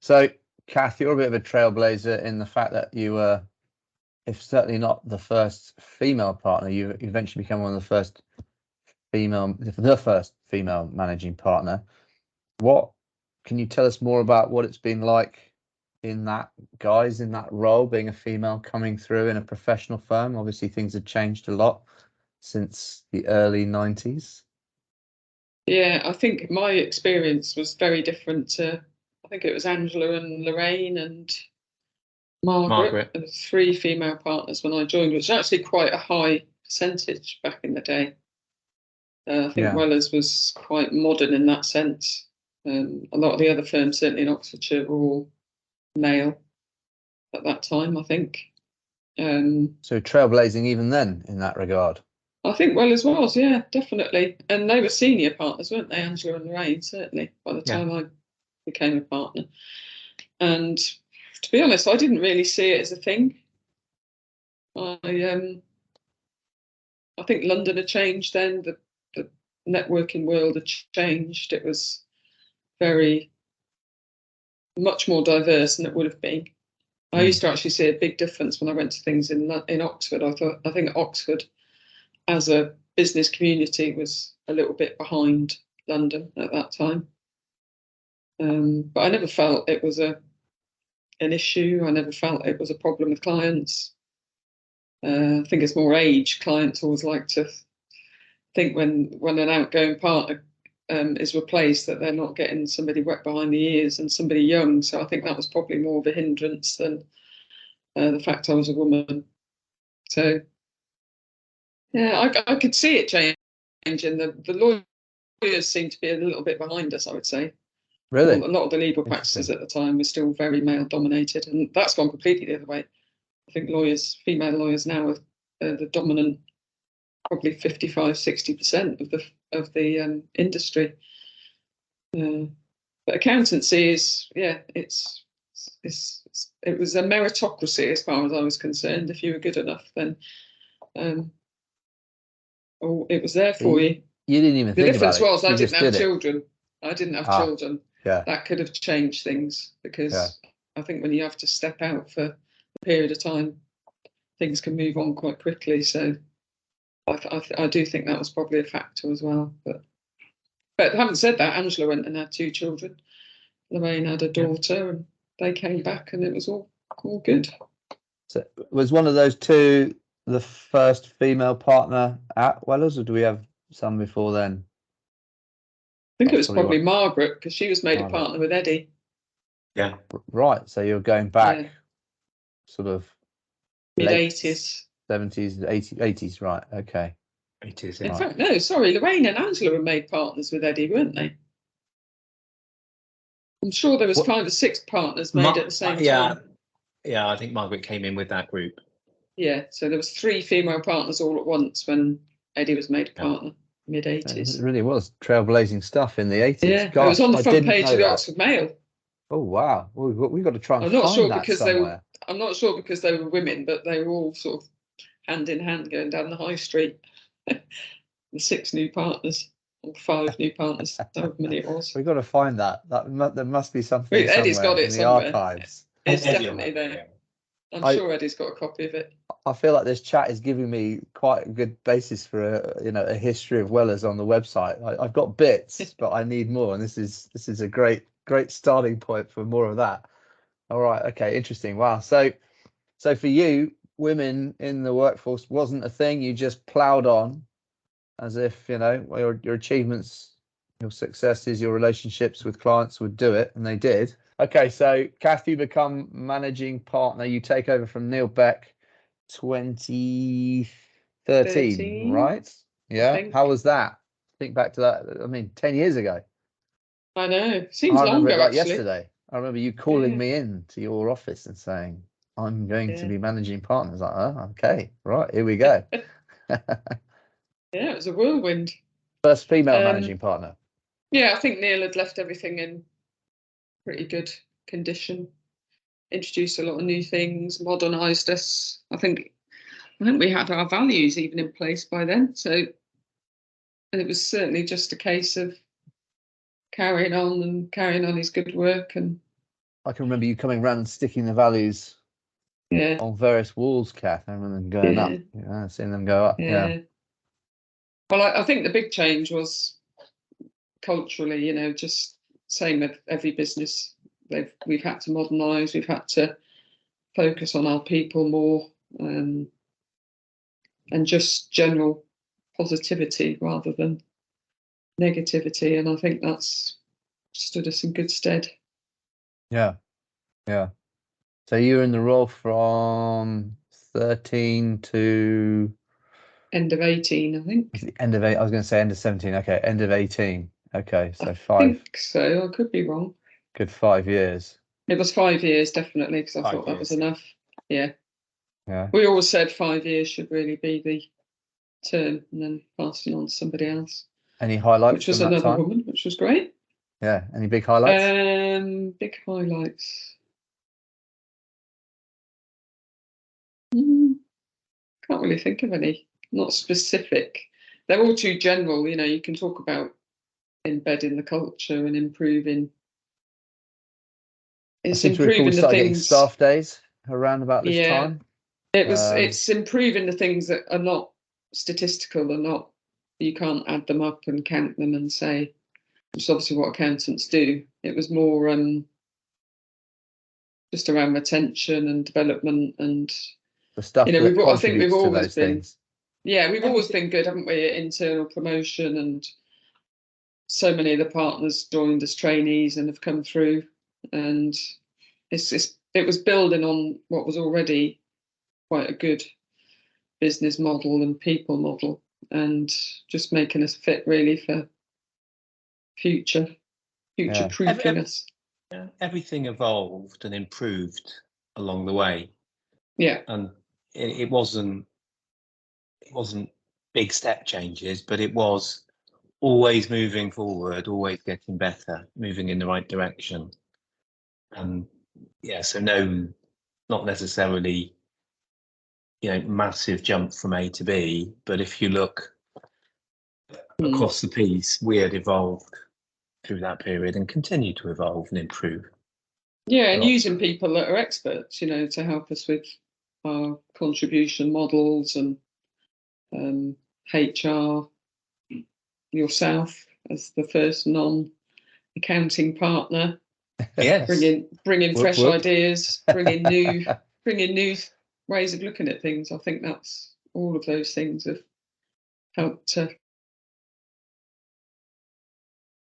So, Kath, you're a bit of a trailblazer in the fact that you were, if certainly not the first female partner, you eventually become one of the first female managing partner. What can you tell us more about what it's been like in that role, being a female coming through in a professional firm? Obviously, things have changed a lot since the early 90s. Yeah, I think my experience was very different to, I think it was Angela and Lorraine and Margaret. And 3 female partners when I joined, which was actually quite a high percentage back in the day. I think Wellers was quite modern in that sense. A lot of the other firms, certainly in Oxfordshire, were all male at that time, I think. So trailblazing even then in that regard. I think Wellers was, yeah, definitely. And they were senior partners, weren't they, Angela and Lorraine, certainly, by the time I became a partner. And to be honest, I didn't really see it as a thing. I think London had changed then. The networking world had changed. It was much more diverse than it would have been. I used to actually see a big difference when I went to things in Oxford. I think Oxford, as a business community, was a little bit behind London at that time. But I never felt it was an issue. I never felt it was a problem with clients. I think it's more age. Clients always like to think when an outgoing partner is replaced that they're not getting somebody wet behind the ears and somebody young. So I think that was probably more of a hindrance than the fact I was a woman. So yeah, I could see it changing. The lawyers seem to be a little bit behind us, I would say. Really? A lot of the legal practices at the time were still very male dominated, and that's gone completely the other way. I think female lawyers now are the dominant, probably 55-60% of the industry. But accountancy is, it was a meritocracy as far as I was concerned. If you were good enough, then it was there for you. You didn't even think about it. The difference was I didn't have children. I didn't have children. Yeah. That could have changed things, because I think when you have to step out for a period of time, things can move on quite quickly. So I do think that was probably a factor as well. But having said that, Angela went and had 2 children. Lorraine had a daughter, and they came back, and it was all good. So was one of those 2 the first female partner at Wellers, or do we have some before then? I think it was probably Margaret, because she was made a partner with Eddie. Yeah. Right. So you're going back sort of mid-80s. 70s, 80s, right. Okay. 80s, in fact, no, sorry, Lorraine and Angela were made partners with Eddie, weren't they? I'm sure there was 5 or 6 partners made at the same time. Yeah, I think Margaret came in with that group. Yeah, so there was 3 female partners all at once when Eddie was made a partner, mid-80s. It really was trailblazing stuff in the 80s. Yeah, it was on the front page of the Oxford Mail. Oh, wow. We've got to try and find that somewhere. I'm not sure because they were women, but they were all sort of hand in hand going down the high street. The 6 new partners, or 5 new partners, however many it was. We've got to find that. There must be something Eddie's got it in the somewhere. archives. It's definitely there. I'm sure Eddie's got a copy of it. I feel like this chat is giving me quite a good basis for a history of Wellers on the website. I've got bits, but I need more, and this is a great starting point for more of that. All right, okay, interesting. Wow. So for you, women in the workforce wasn't a thing. You just ploughed on, as if your achievements, your successes, your relationships with clients would do it, and they did. Okay, so Kath, you become managing partner. You take over from Neil Beck, 2013, right? Yeah. How was that? Think back to that. I mean, 10 years ago. I know. Seems longer, like actually. Yesterday. I remember you calling me in to your office and saying, "I'm going to be managing partner." I was like, "Oh, okay, right, here we go." Yeah, it was a whirlwind. First female managing partner. Yeah, I think Neil had left everything in pretty good condition, introduced a lot of new things, modernised us. I think we had our values even in place by then. So it was certainly just a case of carrying on his good work and I can remember you coming around and sticking the values Yeah, on various walls, Kath. I remember them going up. Yeah, seeing them go up. Yeah. Well, I think the big change was culturally, you know, just same with every business. We've had to modernise. We've had to focus on our people more, and just general positivity rather than negativity. And I think that's stood us in good stead. Yeah. Yeah. So you were in the role from 13 to End of 18, I think. the end of 8. I was going to say end of 17. Okay, end of 18. Okay, so I 5. think so. I could be wrong. Good 5 years. It was 5 years, definitely, because I 5 thought that was years, yeah. enough. Yeah. Yeah. We always said 5 years should really be the term, and then passing on to somebody else, Any highlights which was from that another time? woman, which was great. Yeah. Any big highlights? Big highlights. Can't really think of any. Not specific. They're all too general. You know, you can talk about embedding the culture and improving. I It's seem to recall we improving the started getting things. staff days around about this Yeah, time. it's improving the things that are not statistical, and not, you can't add them up and count them and say, which is obviously what accountants do. It was more just around retention and development, and The stuff you know, that I think we've contributes to always those been, things. yeah, we've always been good, haven't we, at internal promotion, and so many of the partners joined as trainees and have come through, and it was building on what was already quite a good business model and people model, and just making us fit really for future proofing us. Everything evolved and improved along the way, Yeah, and it wasn't big step changes, but it was always moving forward, always getting better, moving in the right direction. And yeah, so not necessarily, massive jump from A to B, but if you look across the piece, we had evolved through that period and continue to evolve and improve. Yeah, and using people that are experts, you know, to help us with our contribution models, and HR, yourself as the first non-accounting partner. Yes. bringing Whoop, fresh whoop. ideas, bringing new ways of looking at things. I think that's all of those things have helped to